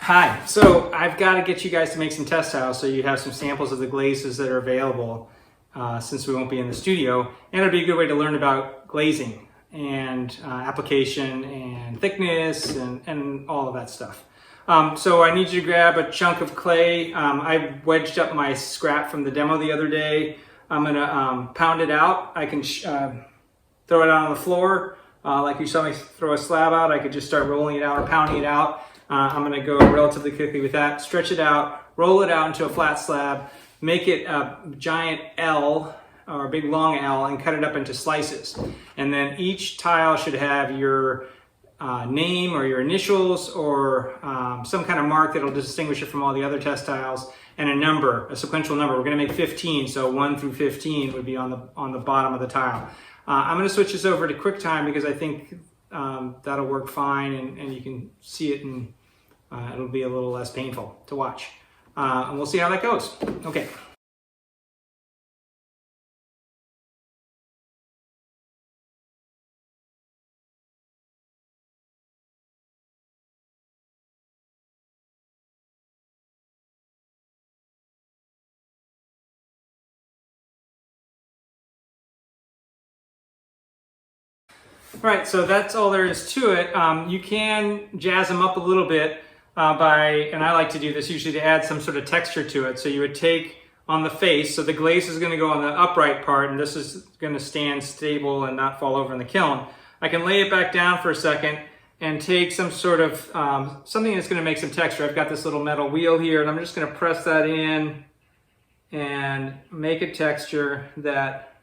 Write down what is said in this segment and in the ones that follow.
Hi, so I've got to get you guys to make some test tiles so you have some samples of the glazes that are available since we won't be in the studio, and it'll be a good way to learn about glazing and application and thickness and all of that stuff. So I need you to grab a chunk of clay. I wedged up my scrap from the demo the other day. I'm going to pound it out. I can throw it out on the floor like you saw me throw a slab out. I could just start rolling it out or pounding it out. I'm going to go relatively quickly with that. Stretch it out, roll it out into a flat slab, make it a giant L or a big long L and cut it up into slices. And then each tile should have your name or your initials or some kind of mark that'll distinguish it from all the other test tiles, and a number, a sequential number. We're going to make 15, so 1 through 15 would be on the bottom of the tile. I'm going to switch this over to QuickTime because I think that'll work fine, and you can see it, and it'll be a little less painful to watch. And we'll see how that goes. Okay. All right, so that's all there is to it. You can jazz them up a little bit and I like to do this usually to add some sort of texture to it. So you would take on the face, so the glaze is going to go on the upright part, and this is going to stand stable and not fall over in the kiln. I can lay it back down for a second and take some sort of, something that's going to make some texture. I've got this little metal wheel here, and I'm just going to press that in and make a texture that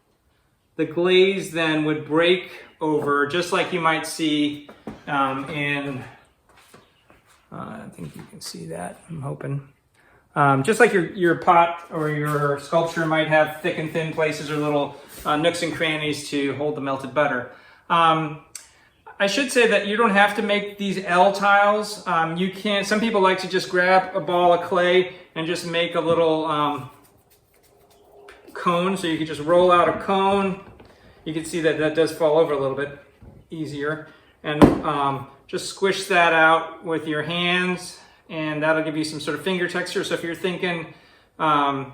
the glaze then would break over, just like you might see I think you can see that, I'm hoping. Just like your pot or your sculpture might have thick and thin places or little nooks and crannies to hold the melted butter. I should say that you don't have to make these L tiles. You can. Some people like to just grab a ball of clay and just make a little cone, so you can just roll out a cone. You can see that that does fall over a little bit easier, and just squish that out with your hands, and that'll give you some sort of finger texture. So if you're thinking that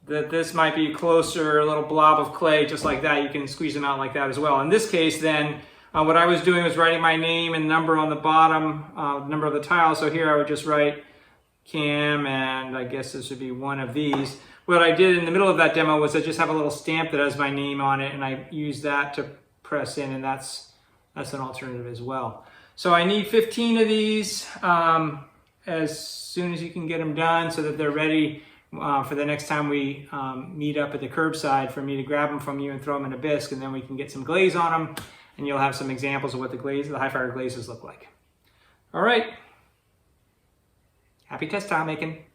this might be closer, a little blob of clay, just like that, you can squeeze them out like that as well. In this case then, what I was doing was writing my name and number on the bottom, number of the tile. So here I would just write Cam, and I guess this would be one of these. What I did in the middle of that demo was I just have a little stamp that has my name on it, and I use that to press in, and that's an alternative as well. So I need 15 of these as soon as you can get them done so that they're ready for the next time we meet up at the curbside for me to grab them from you and throw them in a bisque, and then we can get some glaze on them, and you'll have some examples of what the high fire glazes look like. All right. Happy test tile making.